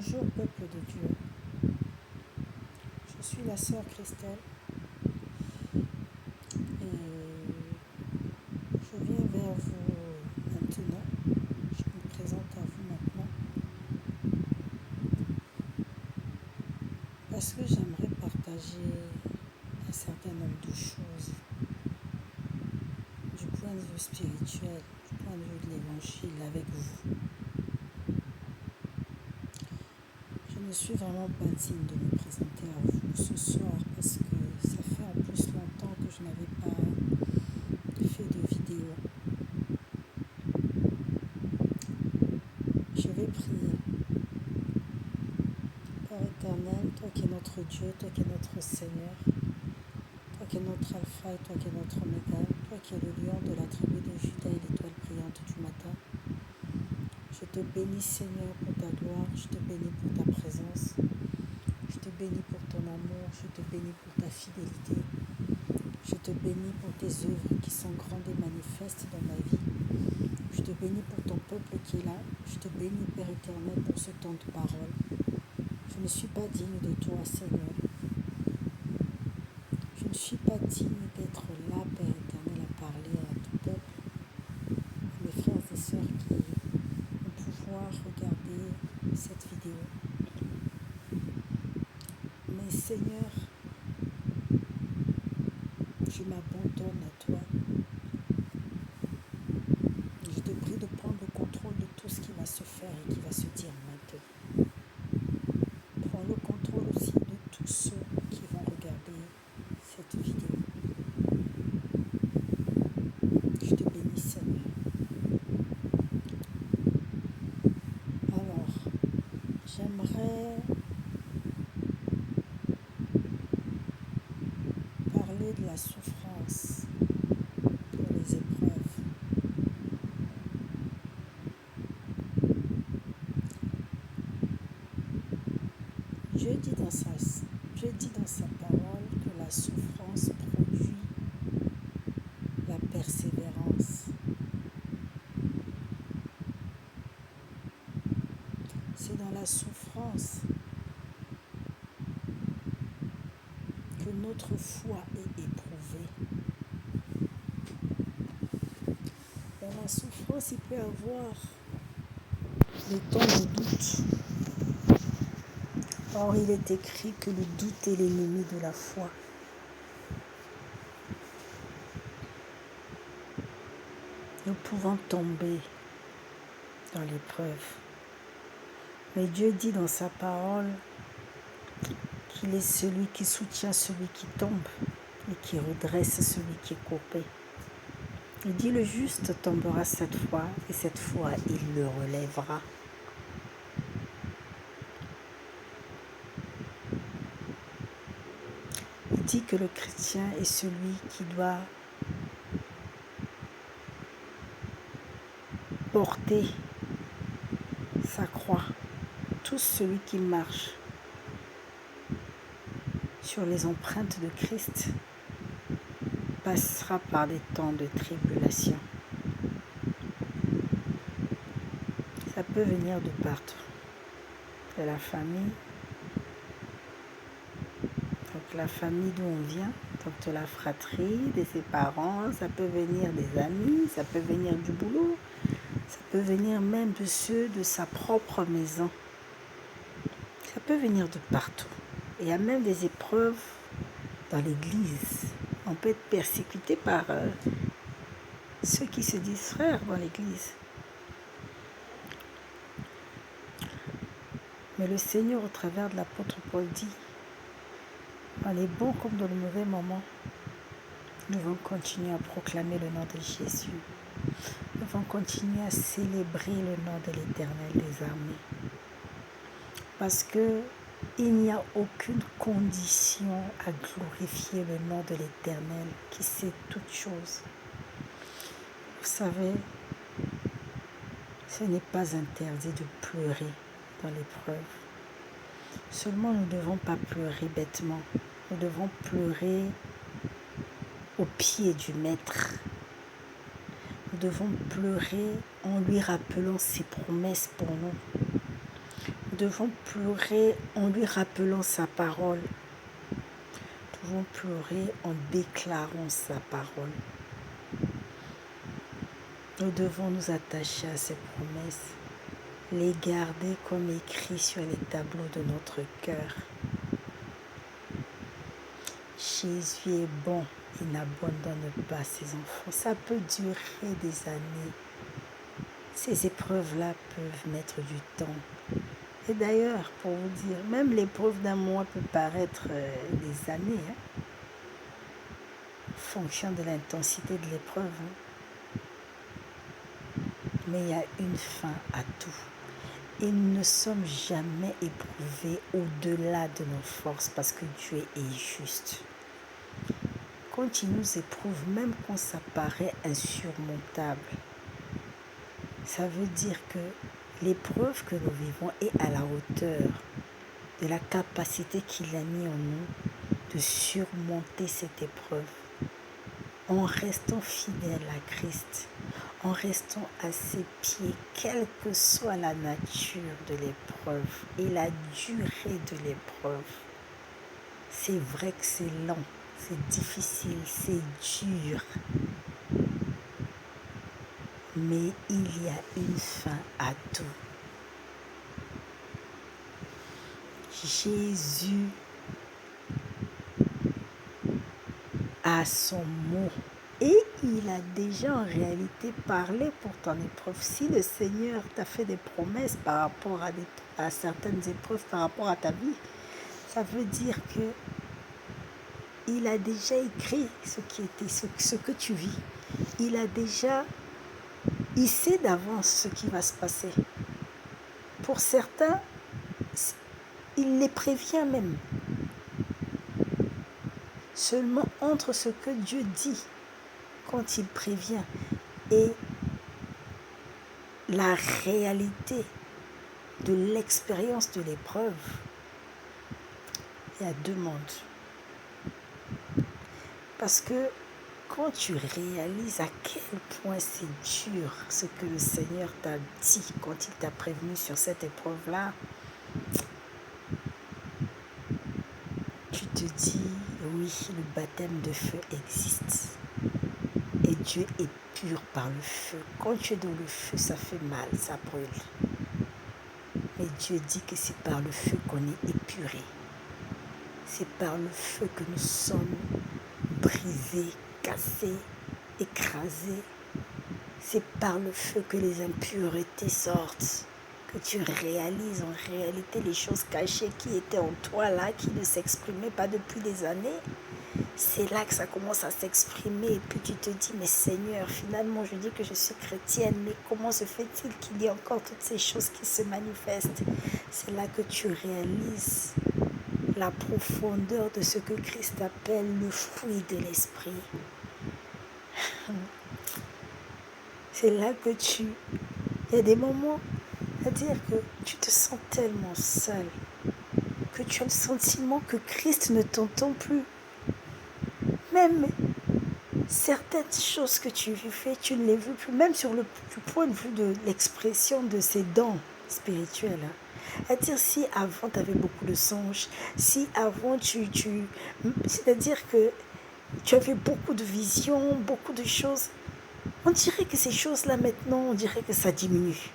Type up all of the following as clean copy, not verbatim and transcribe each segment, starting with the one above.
Bonjour peuple de Dieu, je suis la sœur Christelle et je viens vers vous maintenant, je me présente à vous maintenant parce que j'aimerais partager un certain nombre de choses du point de vue spirituel, du point de vue de l'évangile avec vous. Je ne suis vraiment pas digne de me présenter à vous ce soir parce que ça fait en plus longtemps que je n'avais pas fait de vidéo. Je vais prier. Père éternel, toi qui es notre Dieu, toi qui es notre Seigneur, toi qui es notre Alpha et toi qui es notre Oméga, toi qui es le lion de la tribu de Juda et l'étoile brillante du matin, je te bénis Seigneur pour ta gloire, je te bénis pour ta présence, je te bénis pour ton amour, je te bénis pour ta fidélité, je te bénis pour tes œuvres qui sont grandes et manifestes dans ma vie. Je te bénis pour ton peuple qui est là, je te bénis Père éternel pour ce temps de parole. Je ne suis pas digne de toi Seigneur. Je ne suis pas digne d'être là, Père éternel, à parler à tout peuple, à mes frères et sœurs qui vont pouvoir regarder cette vidéo. Mais Seigneur, je m'abandonne à toi. Je te prie de prendre le contrôle de tout ce qui va se faire et qui va se dire maintenant. Prends le contrôle aussi de tous ceux qui vont regarder cette vidéo. Je te bénis Seigneur. Alors, j'aimerais parler de la souffrance pour les épreuves. Dieu dit dans sa parole que la souffrance produit la persévérance. C'est dans la souffrance que notre foi est éprouvée. Dans la souffrance, il peut y avoir des temps de doute. Or, il est écrit que le doute est l'ennemi de la foi. Nous pouvons tomber dans l'épreuve. Mais Dieu dit dans sa parole qu'il est celui qui soutient celui qui tombe et qui redresse celui qui est courbé. Il dit le juste tombera 7 fois et 7 fois il le relèvera. Il dit que le chrétien est celui qui doit porter sa croix. Tout celui qui marche sur les empreintes de Christ passera par des temps de tribulation. Ça peut venir de partout, de la famille, donc la famille d'où on vient, donc de la fratrie, de ses parents, ça peut venir des amis, ça peut venir du boulot, ça peut venir même de ceux de sa propre maison. Ça peut venir de partout. Et il y a même des épreuves dans l'église. On peut être persécuté par ceux qui se disent frères dans l'église. Mais le Seigneur, au travers de l'apôtre Paul, dit, dans les bons comme dans le mauvais moment, nous devons continuer à proclamer le nom de Jésus. Nous devons continuer à célébrer le nom de l'Éternel des armées. Parce que il n'y a aucune condition à glorifier le nom de l'Éternel qui sait toutes choses. Vous savez, ce n'est pas interdit de pleurer dans l'épreuve. Seulement, nous ne devons pas pleurer bêtement. Nous devons pleurer au pied du Maître. Nous devons pleurer en lui rappelant ses promesses pour nous. Nous devons pleurer en lui rappelant sa parole. Nous devons pleurer en déclarant sa parole. Nous devons nous attacher à ses promesses, les garder comme écrits sur les tableaux de notre cœur. Jésus est bon, il n'abandonne pas ses enfants. Ça peut durer des années. Ces épreuves-là peuvent mettre du temps. Et d'ailleurs, pour vous dire, même l'épreuve d'un mois peut paraître des années, en fonction de l'intensité de l'épreuve. Mais il y a une fin à tout. Et nous ne sommes jamais éprouvés au-delà de nos forces parce que Dieu est juste. Quand il nous éprouve, même quand ça paraît insurmontable, ça veut dire que l'épreuve que nous vivons est à la hauteur de la capacité qu'il a mis en nous de surmonter cette épreuve en restant fidèle à Christ, en restant à ses pieds, quelle que soit la nature de l'épreuve et la durée de l'épreuve. C'est vrai que c'est lent, c'est difficile, c'est dur. Mais il y a une fin à tout. Jésus a son mot et il a déjà en réalité parlé pour ton épreuve. Si le Seigneur t'a fait des promesses par rapport à certaines épreuves, par rapport à ta vie, ça veut dire que il a déjà écrit ce que tu vis. Il sait d'avance ce qui va se passer. Pour certains, il les prévient même. Seulement entre ce que Dieu dit quand il prévient et la réalité de l'expérience de l'épreuve, il y a deux mondes. Parce que quand tu réalises à quel point c'est dur ce que le Seigneur t'a dit quand il t'a prévenu sur cette épreuve-là, tu te dis, oui, le baptême de feu existe. Et Dieu est pur par le feu. Quand tu es dans le feu, ça fait mal, ça brûle. Mais Dieu dit que c'est par le feu qu'on est épuré. C'est par le feu que nous sommes brisés, cassés, écrasés. C'est par le feu que les impuretés sortent. Que tu réalises en réalité les choses cachées qui étaient en toi là, qui ne s'exprimaient pas depuis des années. C'est là que ça commence à s'exprimer et puis tu te dis, mais Seigneur, finalement je dis que je suis chrétienne, mais comment se fait-il qu'il y ait encore toutes ces choses qui se manifestent? C'est là que tu réalises la profondeur de ce que Christ appelle le fruit de l'esprit. C'est là que il y a des moments à dire que tu te sens tellement seul, que tu as le sentiment que Christ ne t'entend plus. Même certaines choses que tu fais, tu ne les veux plus, même du point de vue de l'expression de ces dons spirituels. C'est-à-dire, si avant tu avais beaucoup de songes, si avant c'est-à-dire que tu avais beaucoup de visions, beaucoup de choses, on dirait que ces choses-là maintenant, on dirait que ça diminue.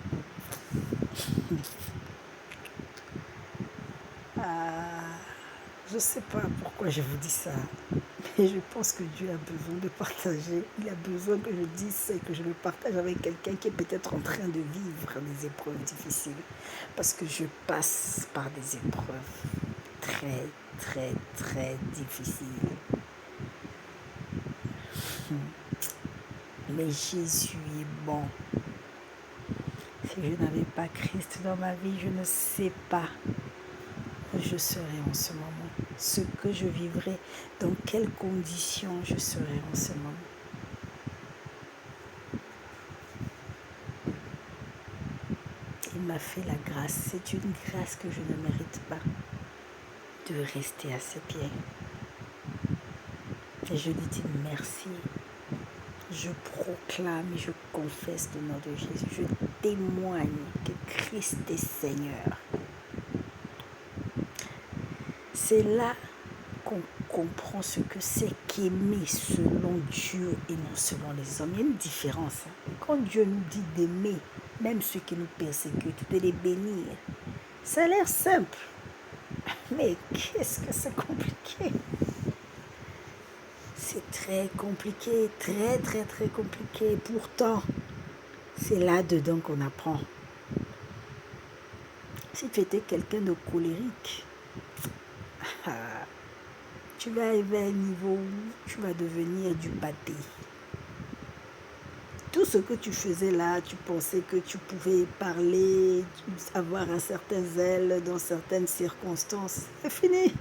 Je ne sais pas pourquoi je vous dis ça, mais je pense que Dieu a besoin de partager. Il a besoin que je dise ça et que je le partage avec quelqu'un qui est peut-être en train de vivre des épreuves difficiles. Parce que je passe par des épreuves très, très, très difficiles. Mais Jésus est bon. Si je n'avais pas Christ dans ma vie, je ne sais pas où je serais en ce moment. Ce que je vivrais, dans quelles conditions je serais en ce moment. Il m'a fait la grâce. C'est une grâce que je ne mérite pas de rester à ses pieds. Et je lui dis merci. Je proclame et je confesse le nom de Jésus. Je témoigne que Christ est Seigneur. c'est là qu'on comprend ce que c'est qu'aimer selon Dieu et non selon les hommes. Il y a une différence. Quand Dieu nous dit d'aimer, même ceux qui nous persécutent, de les bénir, ça a l'air simple. Mais qu'est-ce que c'est compliqué? C'est très compliqué, très très très compliqué. Pourtant, c'est là-dedans qu'on apprend. Si tu étais quelqu'un de colérique, tu vas arriver à un niveau où tu vas devenir du pâté. Tout ce que tu faisais là, tu pensais que tu pouvais parler, avoir un certain zèle dans certaines circonstances. C'est fini.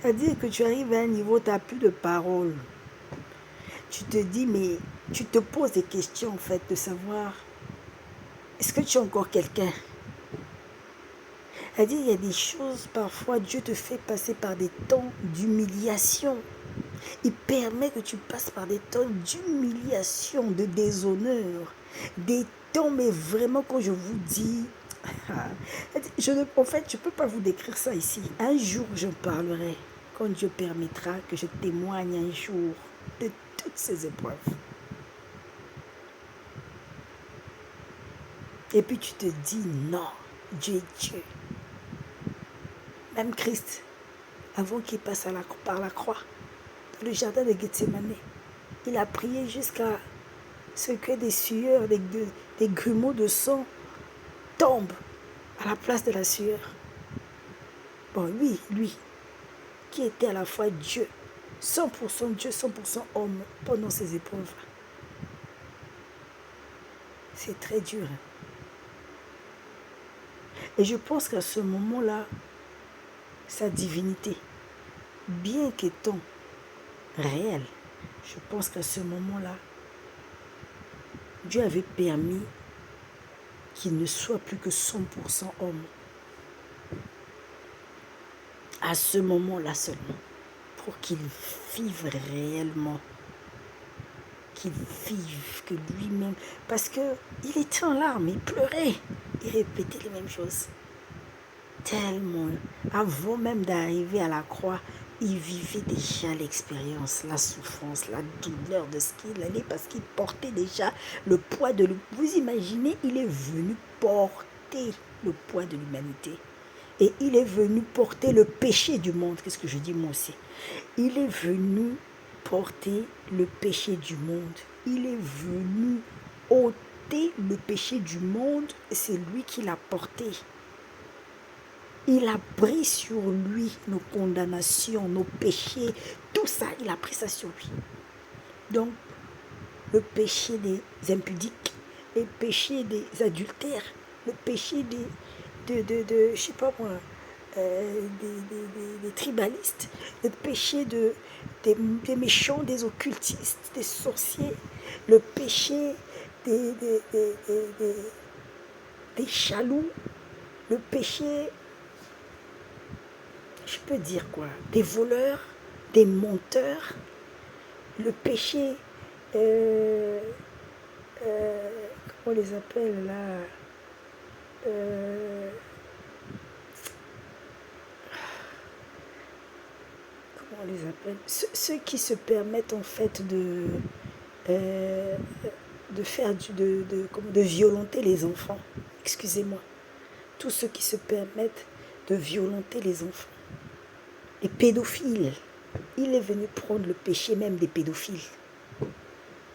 C'est-à-dire que tu arrives à un niveau où tu n'as plus de parole. Tu te dis, mais tu te poses des questions en fait de savoir, est-ce que tu es encore quelqu'un? C'est-à-dire, il y a des choses, parfois, Dieu te fait passer par des temps d'humiliation. Il permet que tu passes par des temps d'humiliation, de déshonneur. Des temps, mais vraiment, quand je vous dis... en fait, je ne peux pas vous décrire ça ici. Un jour, je parlerai, quand Dieu permettra que je témoigne un jour de toutes ces épreuves. Et puis tu te dis, non, Dieu est Dieu. Même Christ, avant qu'il passe par la croix, dans le jardin de Gethsémane, il a prié jusqu'à ce que des sueurs, des grumeaux de sang tombent à la place de la sueur. Bon, lui, qui était à la fois Dieu, 100% Dieu, 100% homme, pendant ces épreuves. C'est très dur. Et je pense qu'à ce moment-là, sa divinité, bien qu'étant réelle, je pense qu'à ce moment-là, Dieu avait permis qu'il ne soit plus que 100% homme. À ce moment-là seulement, pour qu'il vive réellement, qu'il vive, que lui-même, parce qu'il était en larmes, il pleurait, il répétait les mêmes choses. Tellement, avant même d'arriver à la croix, il vivait déjà l'expérience, la souffrance, la douleur de ce qu'il allait, parce qu'il portait déjà le poids de l'humanité. Vous imaginez, il est venu porter le poids de l'humanité. Et il est venu porter le péché du monde. Qu'est-ce que je dis moi aussi? Il est venu porter le péché du monde. Il est venu ôter le péché du monde. Et c'est lui qui l'a porté. Il a pris sur lui nos condamnations, nos péchés. Tout ça, il a pris ça sur lui. Donc, le péché des impudiques, le péché des adultères, le péché je sais pas moi, des tribalistes, le péché des méchants, des occultistes, des sorciers, le péché des jaloux, le péché, je peux dire quoi, des voleurs, des menteurs, le péché, comment on les appelle là, comment on les appelle, ceux qui se permettent en fait de faire de violenter les enfants, excusez-moi, tous ceux qui se permettent de violenter les enfants, les pédophiles. Il est venu prendre le péché même des pédophiles.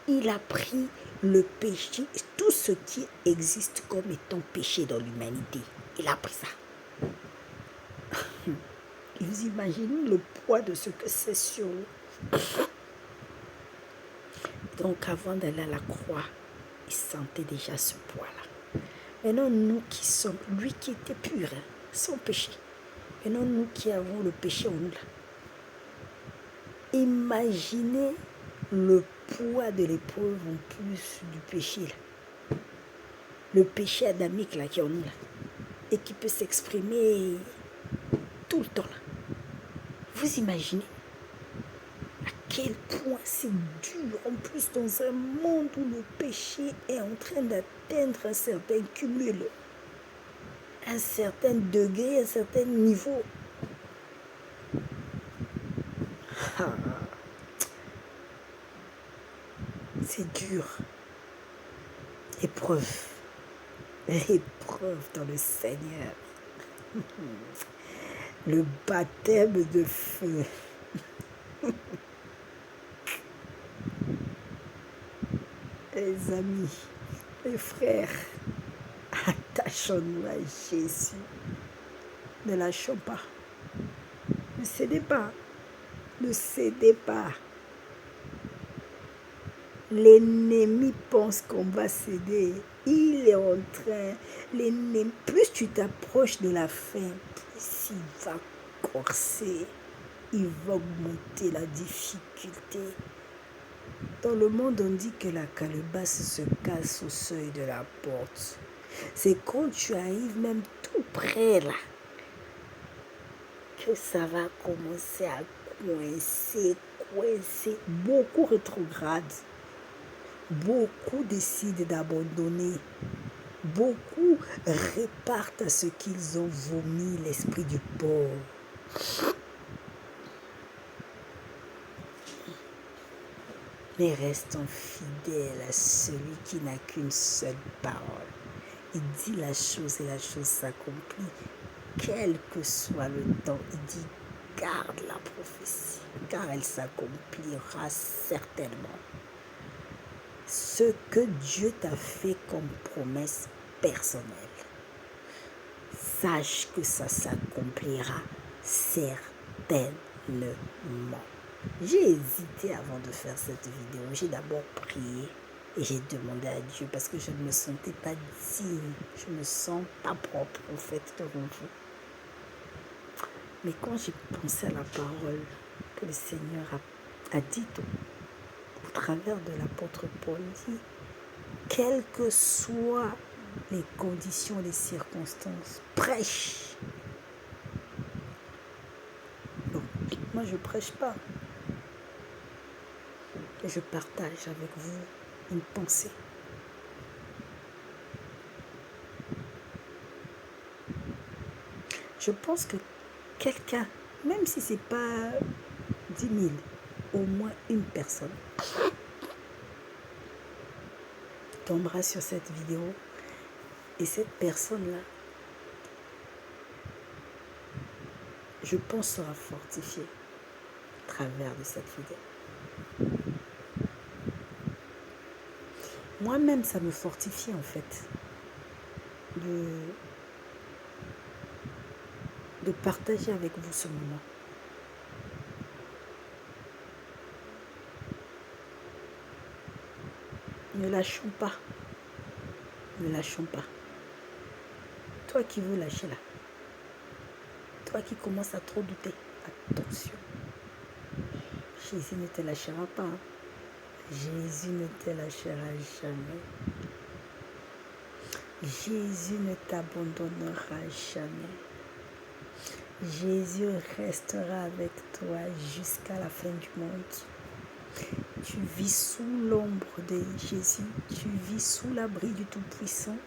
Il a pris le péché, tout ce qui existe comme étant péché dans l'humanité. Il a pris ça. Vous imaginez le poids de ce que c'est sur nous. Donc avant d'aller à la croix, il sentait déjà ce poids-là. Maintenant, nous qui sommes, lui qui était pur, sans péché. Maintenant, nous qui avons le péché en nous là. Imaginez le poids de l'épreuve en plus du péché là. Le péché adamique là qui est en nous là. Et qui peut s'exprimer tout le temps là. Vous imaginez à quel point c'est dur en plus dans un monde où le péché est en train d'atteindre un certain cumul, un certain degré, un certain niveau. C'est dur. Épreuve. L'épreuve dans le Seigneur. Le baptême de feu. Les amis, les frères, attachons-nous à Jésus. Ne lâchons pas. Ne cédez pas. Ne cédez pas. L'ennemi pense qu'on va céder. Il est en train. L'ennemi, plus tu t'approches de la fin, plus il va corser. Il va augmenter la difficulté. Dans le monde, on dit que la calebasse se casse au seuil de la porte. C'est quand tu arrives même tout près là que ça va commencer à coincer. Beaucoup rétrogradent. Beaucoup décident d'abandonner. Beaucoup répartent à ce qu'ils ont vomi l'esprit du pauvre. Mais restons fidèles à celui qui n'a qu'une seule parole. Il dit la chose et la chose s'accomplit. Quel que soit le temps, il dit garde la prophétie, car elle s'accomplira certainement. Ce que Dieu t'a fait comme promesse personnelle, sache que ça s'accomplira certainement. J'ai hésité avant de faire cette vidéo. J'ai d'abord prié et j'ai demandé à Dieu parce que je ne me sentais pas digne. Je ne me sens pas propre en fait devant vous. Mais quand j'ai pensé à la parole que le Seigneur a dit au travers de l'apôtre Paul, dit, quelles que soient les conditions, les circonstances, prêche. Donc, moi je ne prêche pas. Et je partage avec vous une pensée. Je pense que quelqu'un, même si ce n'est pas 10 000, au moins une personne tombera sur cette vidéo et cette personne-là, je pense, sera fortifiée à travers de cette vidéo. Moi-même, ça me fortifie en fait de partager avec vous ce moment. Ne lâchons pas. Ne lâchons pas. Toi qui veux lâcher là. Toi qui commences à trop douter. Attention. Jésus ne te lâchera pas. Hein. Jésus ne te lâchera jamais. Jésus ne t'abandonnera jamais. Jésus restera avec toi jusqu'à la fin du monde. Tu vis sous l'ombre de Jésus. Tu vis sous l'abri du Tout-Puissant.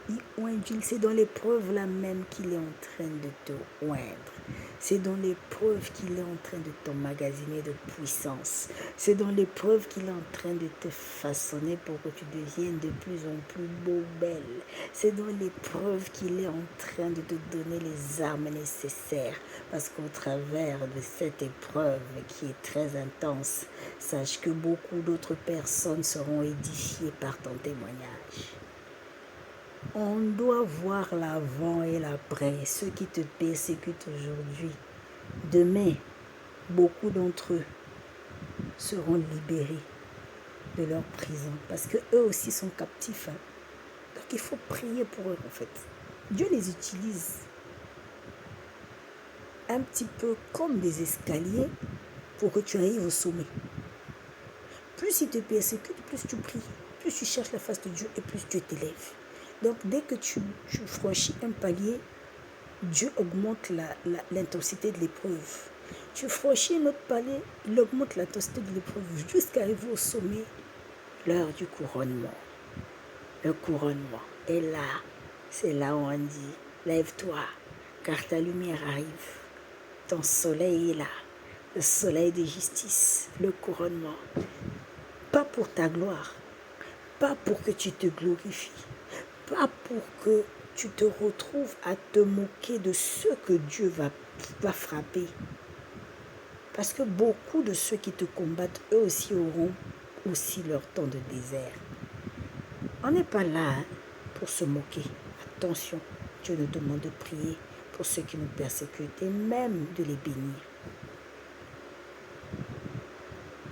C'est dans l'épreuve là même qu'il est en train de te oindre. C'est dans l'épreuve qu'il est en train de t'emmagasiner de puissance. C'est dans l'épreuve qu'il est en train de te façonner pour que tu deviennes de plus en plus beau, belle. C'est dans l'épreuve qu'il est en train de te donner les armes nécessaires. Parce qu'au travers de cette épreuve qui est très intense, sache que beaucoup d'autres personnes seront édifiées par ton témoignage. On doit voir l'avant et l'après. Ceux qui te persécutent aujourd'hui, demain, beaucoup d'entre eux seront libérés de leur prison. Parce qu'eux aussi sont captifs. Hein. Donc il faut prier pour eux en fait. Dieu les utilise un petit peu comme des escaliers pour que tu arrives au sommet. Plus il te persécute, plus tu pries, plus tu cherches la face de Dieu et plus Dieu t'élève. Donc, dès que tu franchis un palier, Dieu augmente l'intensité de l'épreuve. Tu franchis un autre palier, il augmente l'intensité de l'épreuve jusqu'à arriver au sommet, l'heure du couronnement. Le couronnement est là. C'est là où on dit, lève-toi, car ta lumière arrive. Ton soleil est là. le soleil de justice, le couronnement. Pas pour ta gloire, pas pour que tu te glorifies, pas pour que tu te retrouves à te moquer de ceux que Dieu va frapper. Parce que beaucoup de ceux qui te combattent, eux aussi auront aussi leur temps de désert. On n'est pas là pour se moquer. Attention, Dieu nous demande de prier pour ceux qui nous persécutent et même de les bénir.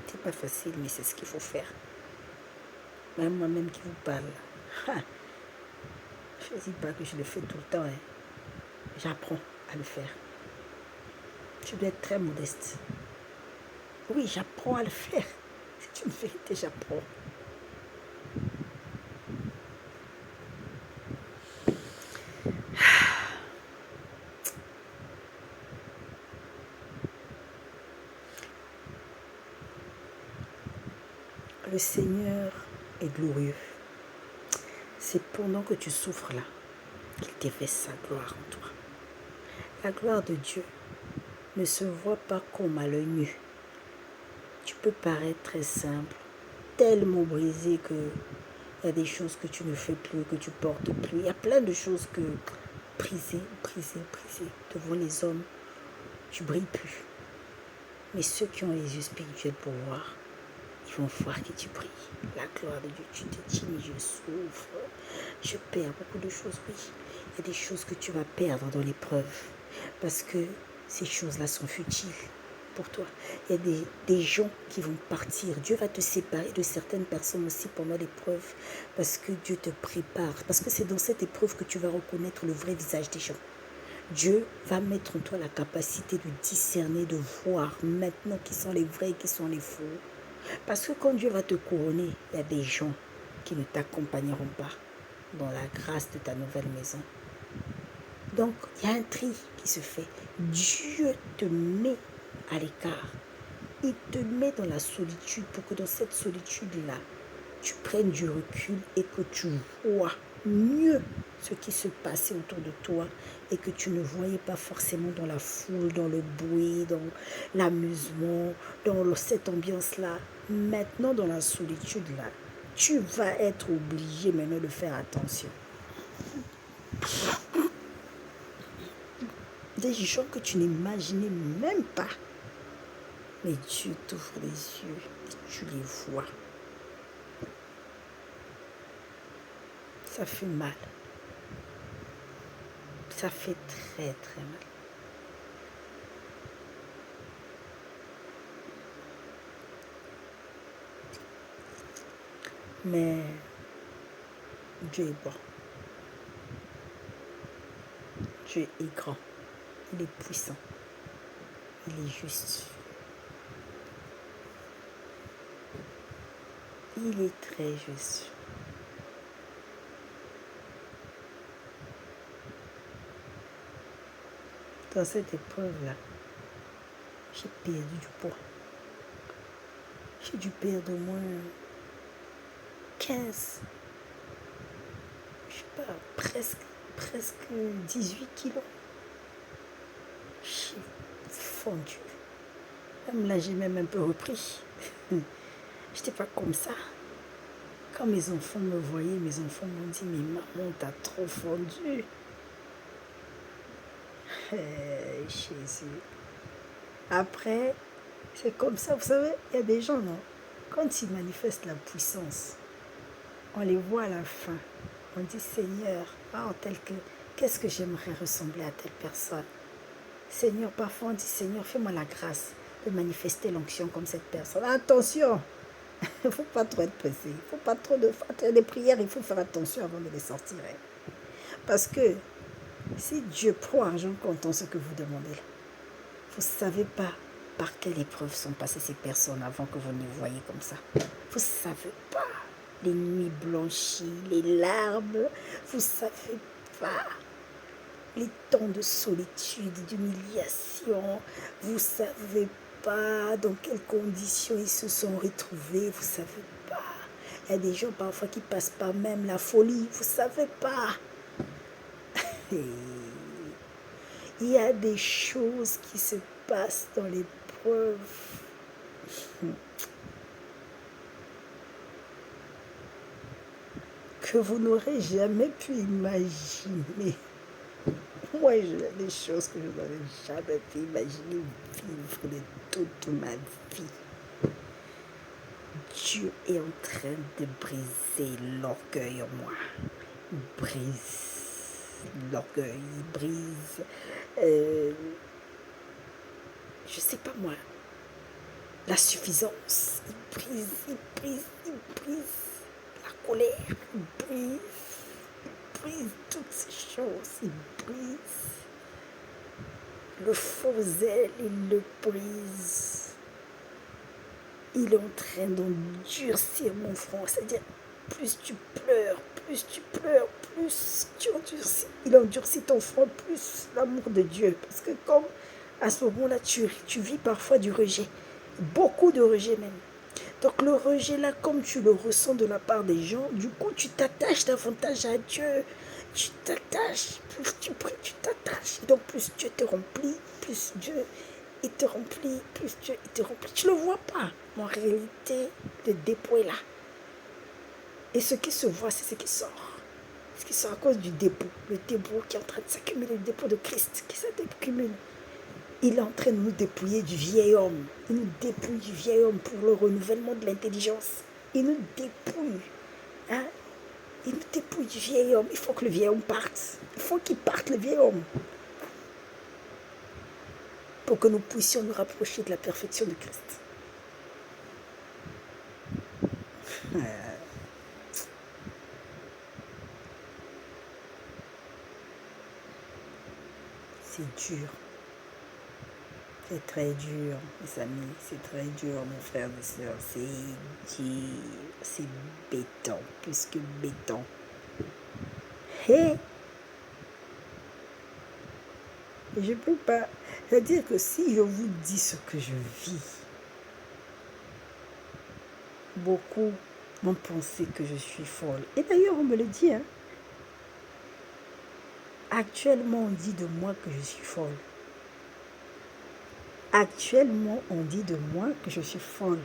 C'est pas facile, mais c'est ce qu'il faut faire. Même moi-même qui vous parle, je ne dis pas que je le fais tout le temps. J'apprends à le faire. Je dois être très modeste. Oui, j'apprends à le faire. C'est une vérité, j'apprends. Le Seigneur est glorieux. C'est pendant que tu souffres là qu'il déverse sa gloire en toi. La gloire de Dieu ne se voit pas comme à l'œil nu. Tu peux paraître très simple, tellement brisé que il y a des choses que tu ne fais plus, que tu portes plus. Il y a plein de choses que brisées devant les hommes, tu brilles plus. Mais ceux qui ont les yeux spirituels pour voir, ils vont voir que tu brilles. La gloire de Dieu, tu te dis, mais je souffre, je perds beaucoup de choses. Oui, il y a des choses que tu vas perdre dans l'épreuve parce que ces choses-là sont futiles pour toi. Il y a des gens qui vont partir. Dieu va te séparer de certaines personnes aussi pendant l'épreuve parce que Dieu te prépare. Parce que c'est dans cette épreuve que tu vas reconnaître le vrai visage des gens. Dieu va mettre en toi la capacité de discerner, de voir maintenant qui sont les vrais et qui sont les faux. Parce que quand Dieu va te couronner, il y a des gens qui ne t'accompagneront pas dans la grâce de ta nouvelle maison. Donc, il y a un tri qui se fait. Dieu te met à l'écart. Il te met dans la solitude pour que dans cette solitude-là, tu prennes du recul et que tu vois mieux ce qui se passait autour de toi et que tu ne voyais pas forcément dans la foule, dans le bruit, dans l'amusement, dans cette ambiance-là. Maintenant, dans la solitude-là, tu vas être obligé maintenant de faire attention. Des gens que tu n'imaginais même pas. Mais Dieu t'ouvre les yeux et tu les vois. Ça fait mal. Ça fait très très mal. Mais Dieu est bon. Dieu est grand. Il est puissant. Il est juste. Il est très juste. Dans cette épreuve-là, j'ai perdu du poids. J'ai dû perdre au moins 15, je sais pas, presque 18 kilos. J'ai fondu. Même là, j'ai même un peu repris. J'étais pas comme ça. Quand mes enfants me voyaient, mes enfants m'ont dit, mais maman, t'as trop fondu. Jésus. Après, c'est comme ça, vous savez, il y a des gens, non? Quand ils manifestent la puissance, on les voit à la fin. On dit, Seigneur, qu'est-ce que j'aimerais ressembler à telle personne? Seigneur, parfois on dit, Seigneur, fais-moi la grâce de manifester l'onction comme cette personne. Attention, il ne faut pas trop être pressé. Il ne faut pas trop faire des prières, il faut faire attention avant de les sortir. Parce que si Dieu prend argent comptant ce que vous demandez, vous ne savez pas par quelle épreuve sont passées ces personnes avant que vous ne les voyez comme ça. Vous ne savez pas. Les nuits blanchies, les larmes, vous ne savez pas. Les temps de solitude, d'humiliation, vous ne savez pas dans quelles conditions ils se sont retrouvés, vous ne savez pas. Il y a des gens parfois qui ne passent pas même la folie, vous ne savez pas. Et il y a des choses qui se passent dans l'épreuve épreuves que vous n'aurez jamais pu imaginer. Moi, des choses que je n'aurais jamais pu imaginer vivre de toute ma vie. Dieu est en train de briser l'orgueil en moi. Il brise l'orgueil, il brise, je sais pas moi, la suffisance. Il brise, il brise, il brise la colère, il brise toutes ces choses, il brise le faux zèle, il le brise. Il est en train d'endurcir mon front, c'est-à-dire plus tu pleures, plus tu endurcis. Il endurcit ton front, plus l'amour de Dieu. Parce que comme à ce moment-là, tu vis parfois du rejet, beaucoup de rejet même. Donc le rejet là, comme tu le ressens de la part des gens, du coup tu t'attaches davantage à Dieu. Tu t'attaches, plus tu pries, tu t'attaches. Donc plus Dieu te remplit, plus Dieu il te remplit, plus Dieu il te remplit. Tu ne le vois pas. Mais en réalité, le dépôt est là. Et ce qui se voit, c'est ce qui sort. Ce qui sort à cause du dépôt. Le dépôt qui est en train de s'accumuler, le dépôt de Christ qui s'accumule. Il est en train de nous dépouiller du vieil homme. Il nous dépouille du vieil homme pour le renouvellement de l'intelligence. Il nous dépouille. Hein? Il nous dépouille du vieil homme. Il faut que le vieil homme parte. Il faut qu'il parte, le vieil homme. Pour que nous puissions nous rapprocher de la perfection de Christ. C'est dur. C'est très dur, mes amis. C'est très dur, mes frères et sœurs. C'est dur. C'est béton, plus que béton. Et je ne peux pas. C'est-à-dire que si je vous dis ce que je vis, beaucoup m'ont pensé que je suis folle. Et d'ailleurs, on me le dit. Hein. Actuellement, on dit de moi que je suis folle. Actuellement, on dit de moi que je suis folle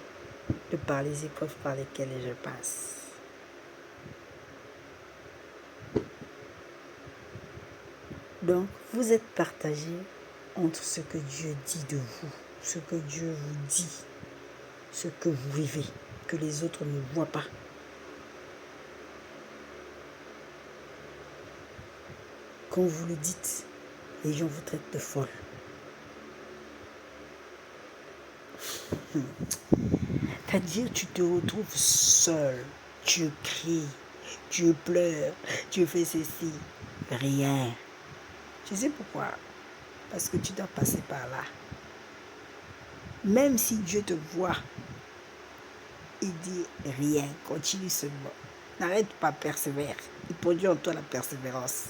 de par les épreuves par lesquelles je passe. Donc, vous êtes partagé entre ce que Dieu dit de vous, ce que Dieu vous dit, ce que vous vivez, que les autres ne voient pas. Quand vous le dites, les gens vous traitent de folle. C'est-à-dire, tu te retrouves seul, tu cries, tu pleures, tu fais ceci, rien. Tu sais pourquoi? Parce que tu dois passer par là. Même si Dieu te voit, il dit rien, continue seulement. N'arrête pas, persévère. Il produit en toi la persévérance.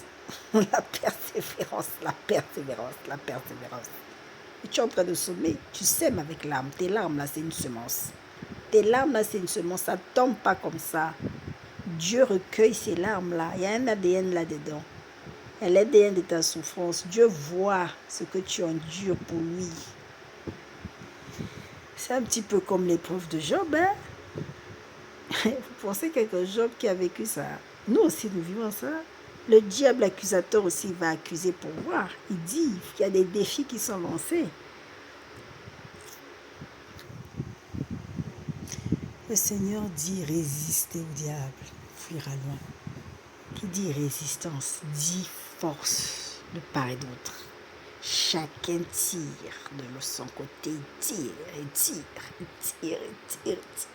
La persévérance, la persévérance, la persévérance. Et tu es en train de semer, tu sèmes avec l'âme. Tes larmes là, c'est une semence. Tes larmes là, c'est une semence, ça ne tombe pas comme ça. Dieu recueille ces larmes là. Il y a un ADN là-dedans. Il y a l'ADN de ta souffrance. Dieu voit ce que tu endures pour lui. C'est un petit peu comme l'épreuve de Job. Hein? Vous pensez que Job qui a vécu ça? Nous aussi, nous vivons ça. Le diable accusateur aussi va accuser pour voir. Il dit qu'il y a des défis qui sont lancés. Le Seigneur dit résister au diable, fuira loin. Qui dit résistance, dit force de part et d'autre. Chacun tire de son côté, il tire, il tire, il tire, il tire, il tire.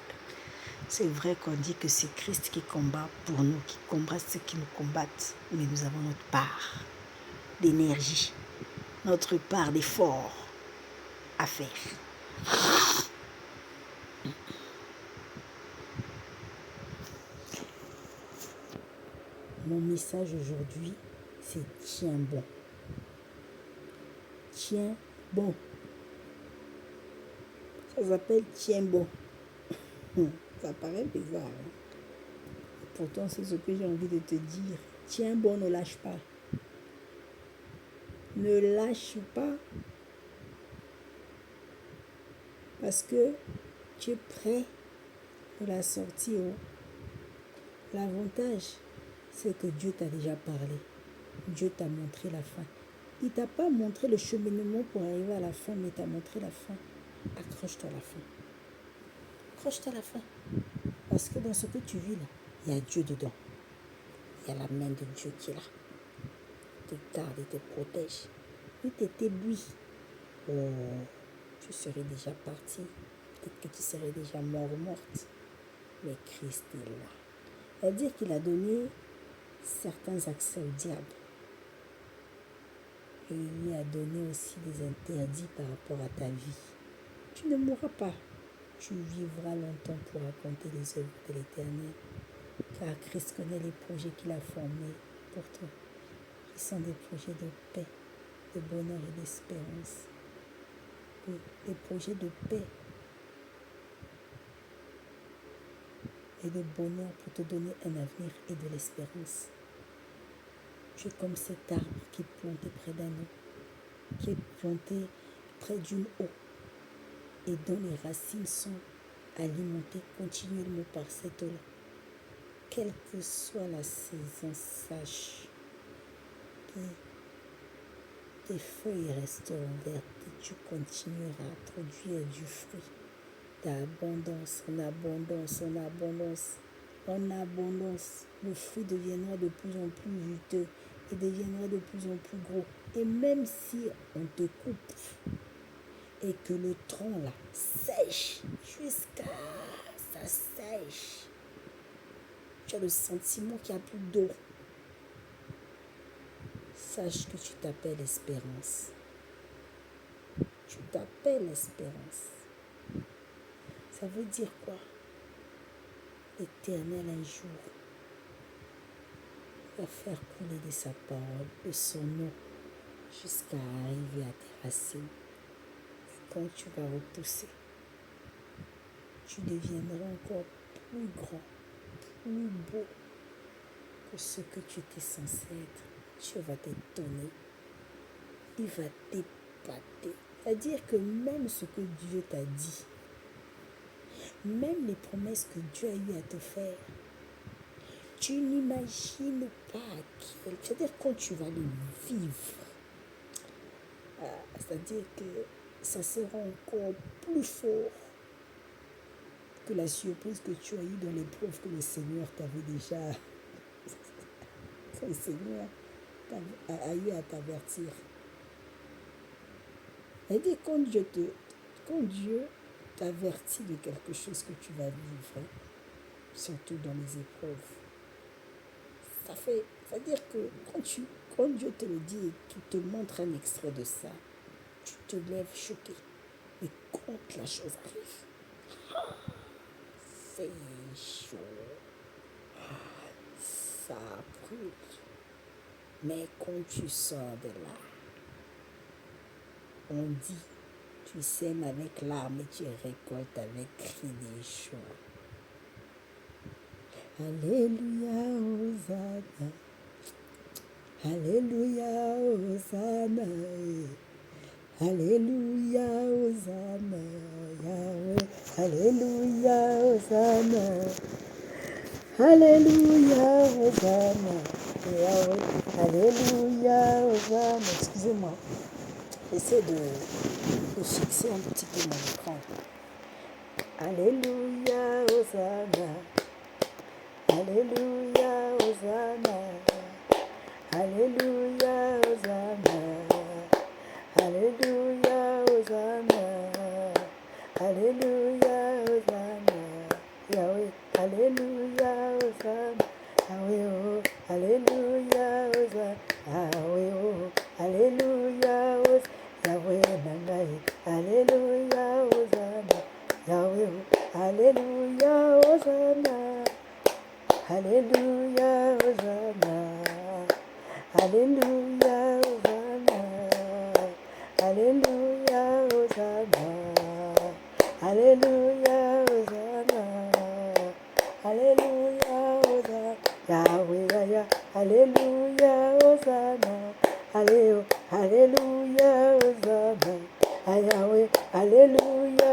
C'est vrai qu'on dit que c'est Christ qui combat pour nous, qui combat ceux qui nous combattent. Mais nous avons notre part d'énergie, notre part d'effort à faire. Mon message aujourd'hui, c'est tiens bon. Tiens bon. Ça s'appelle tiens bon. Ça paraît bizarre. Hein? Pourtant, c'est ce que j'ai envie de te dire. Tiens bon, ne lâche pas. Ne lâche pas. Parce que tu es prêt pour la sortie. L'avantage, c'est que Dieu t'a déjà parlé. Dieu t'a montré la fin. Il ne t'a pas montré le cheminement pour arriver à la fin, mais il t'a montré la fin. Accroche-toi à la fin. Accroche-toi à la fin. Parce que dans ce que tu vis là, il y a Dieu dedans. Il y a la main de Dieu qui est là. Il te garde, il te protège. Il t'éblouit. Oh, tu serais déjà parti. Peut-être que tu serais déjà mort ou morte. Mais Christ est là. C'est-à-dire qu'il a donné certains accès au diable. Et il lui a donné aussi des interdits par rapport à ta vie. Tu ne mourras pas. Tu vivras longtemps pour raconter les œuvres de l'Éternel. Car Christ connaît les projets qu'il a formés pour toi. Ils sont des projets de paix, de bonheur et d'espérance. Des projets de paix et de bonheur pour te donner un avenir et de l'espérance. Tu es comme cet arbre qui est planté près d'un eau, qui est planté près d'une eau et dont les racines sont alimentées continuellement par cette eau-là. Quelle que soit la saison, sache que tes feuilles resteront vertes et tu continueras à produire du fruit d'abondance, en abondance, en abondance, en abondance. Le fruit deviendra de plus en plus juteux et deviendra de plus en plus gros. Et même si on te coupe et que le tronc là sèche jusqu'à ça sèche, tu as le sentiment qu'il n'y a plus d'eau. Sache que tu t'appelles espérance. Tu t'appelles espérance. Ça veut dire quoi? L'Éternel un jour va faire couler de sa parole, de son nom, jusqu'à arriver à tes racines. Et quand tu vas repousser, tu deviendras encore plus grand, plus beau que ce que tu étais censé être. Dieu va t'étonner. Il va t'épater. C'est-à-dire que même ce que Dieu t'a dit, même les promesses que Dieu a eu à te faire, tu n'imagines pas c'est-à-dire quand tu vas les vivre, c'est-à-dire que ça sera encore plus fort que la surprise que tu as eue dans l'épreuve que le Seigneur t'avait déjà, que le Seigneur a eu à t'avertir. C'est-à-dire quand Dieu t'avertit de quelque chose que tu vas vivre, surtout dans les épreuves, c'est-à-dire que quand Dieu te le dit et qu'il te montre un extrait de ça, tu te lèves choqué. Mais quand la chose arrive, c'est chaud, ça brûle. Mais quand tu sors de là, on dit, tu sèmes avec larmes et tu récoltes avec cris des joie. Alléluia, Hosanna. Alléluia, Hosanna. Alléluia, Hosanna. Yahweh. Alléluia, Hosanna. Alléluia, Hosanna. Yahweh. Alléluia, Hosanna. Excusez-moi. J'essaie de fixer un petit peu mon écran. Alléluia, Hosanna. Alléluia, Hosanna. Alléluia, Hosanna. Alléluia, Hosanna. Alléluia, Hosanna. Yahweh, Alléluia, Hosanna. Yahweh, oh, Alléluia, Hosanna. Yahweh, oh, Alléluia, Hosanna. Yahweh, Nangaï, Alléluia, Hosanna. Yahweh, oh, Alléluia, Hosanna. Alléluia, Hosanna. Alléluia, Hosanna. Alléluia, Hosanna. Alléluia, Hosanna. Alléluia, Hosanna. Yahweh, Yahweh. Alléluia, Hosanna. Alléluia, Hosanna. Yahweh, Alléluia,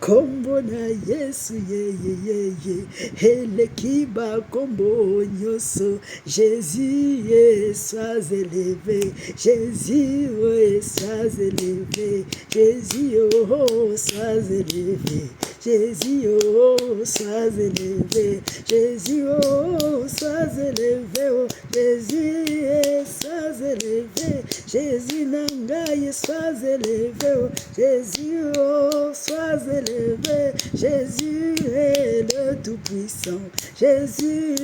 Kombo na Yesu ye. Elekiba kombo nyoso. Jésus sois élevé. Jésus sois élevé. Jésus sois élevé. Jésus sois élevé. Jésus sois élevé. Oh, Jésus sois élevé. Jésus nangaye sois élevé. Oh, Jésus sois élevé. Jésus est le Tout-Puissant. Jésus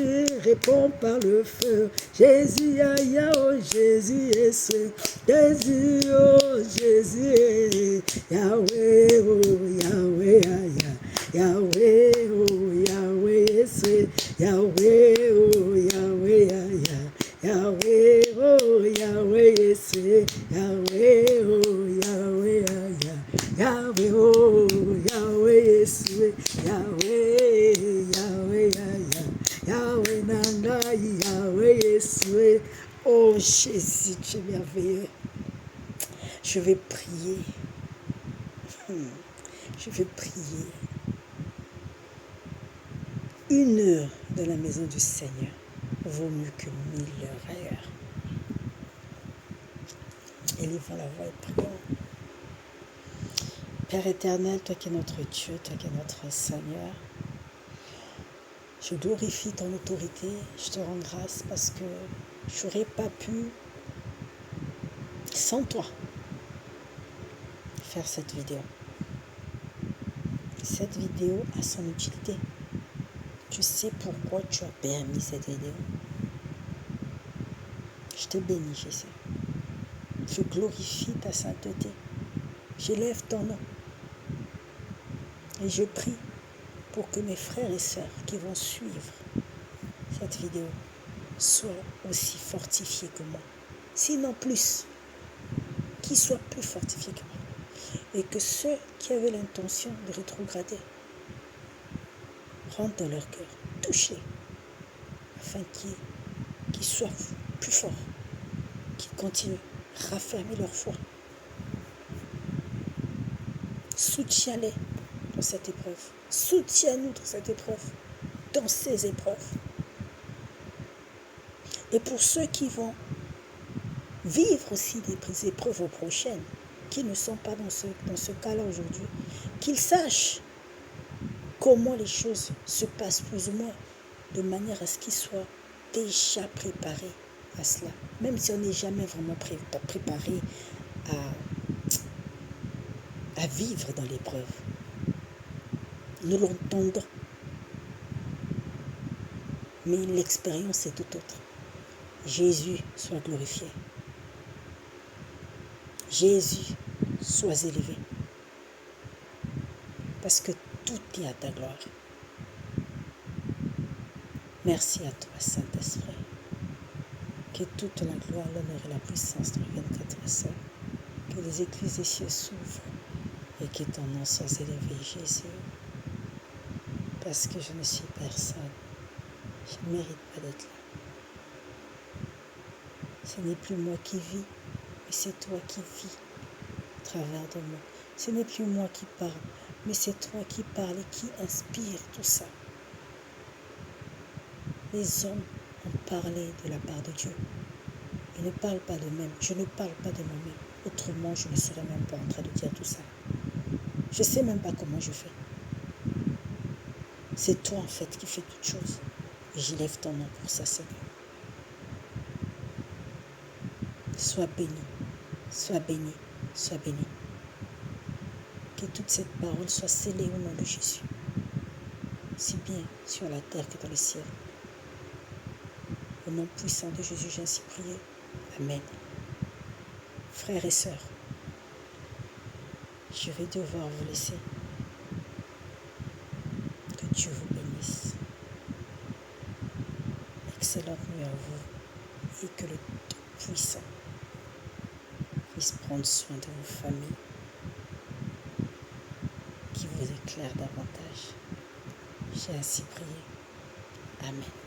répond par le feu. Jésus aïe, oh Jésus est ce. Jésus, oh Jésus est Yahweh, oh Yahweh aïe. Yahweh, oh Yahweh est ce. Yahweh, oh Yahweh aïe. Yahweh, oh Yahweh est ce. Yahweh, oh Yahweh aïe. Yahweh, oh Yahweh est ce. Yahweh, Yahweh aïe. Yahweh nangai, Yahweh est ce. Oh Jésus, tu es merveilleux. Je vais prier. Je vais prier. 1 heure dans la maison du Seigneur vaut mieux que 1000 heures ailleurs. Élevons la voix et prions. Père éternel, toi qui es notre Dieu, toi qui es notre Seigneur, je glorifie ton autorité, je te rends grâce parce que je n'aurais pas pu, sans toi, faire cette vidéo. Cette vidéo a son utilité. Tu sais pourquoi tu as permis cette vidéo. Je te bénis, Jésus. Je glorifie ta sainteté. J'élève ton nom. Et je prie pour que mes frères et sœurs qui vont suivre cette vidéo soient aussi fortifiés que moi. Sinon plus. Qu'ils soient plus fortifiés que moi. Et que ceux qui avaient l'intention de rétrograder rentrent dans leur cœur, touchés, afin qu'ils soient plus forts, qu'ils continuent à raffermir leur foi. Soutiens-les dans cette épreuve. Soutiens-nous dans cette épreuve, dans ces épreuves. Et pour ceux qui vont vivre aussi des épreuves prochaines, qui ne sont pas dans ce cas-là aujourd'hui, qu'ils sachent comment les choses se passent plus ou moins, de manière à ce qu'ils soient déjà préparés à cela. Même si on n'est jamais vraiment préparé à vivre dans l'épreuve. Nous l'entendons. Mais l'expérience est tout autre. Jésus soit glorifié. Jésus soit élevé. Parce que tout est à ta gloire. Merci à toi, Saint-Esprit. Que toute la gloire, l'honneur et la puissance te reviennent qu'à toi seul. Que les écluses des cieux s'ouvrent et que ton nom soit élevé, Jésus. Parce que je ne suis personne. Je ne mérite pas d'être là. Ce n'est plus moi qui vis, mais c'est toi qui vis à travers de moi. Ce n'est plus moi qui parle, mais c'est toi qui parles et qui inspire tout ça. Les hommes ont parlé de la part de Dieu. Ils ne parlent pas d'eux-mêmes. Je ne parle pas de moi-même. Autrement, je ne serais même pas en train de dire tout ça. Je ne sais même pas comment je fais. C'est toi en fait qui fais toutes choses. Et j'élève ton nom pour ça, Seigneur. Sois béni, sois béni, sois béni. Que toute cette parole soit scellée au nom de Jésus. Si bien sur la terre que dans le ciel. Au nom puissant de Jésus, j'ai ainsi prié. Amen. Frères et sœurs, je vais devoir vous laisser. Que Dieu vous bénisse. Excellente nuit à vous et que le Tout-Puissant puisse prendre soin de vos familles, qui vous éclaire davantage. J'ai ainsi prié. Amen.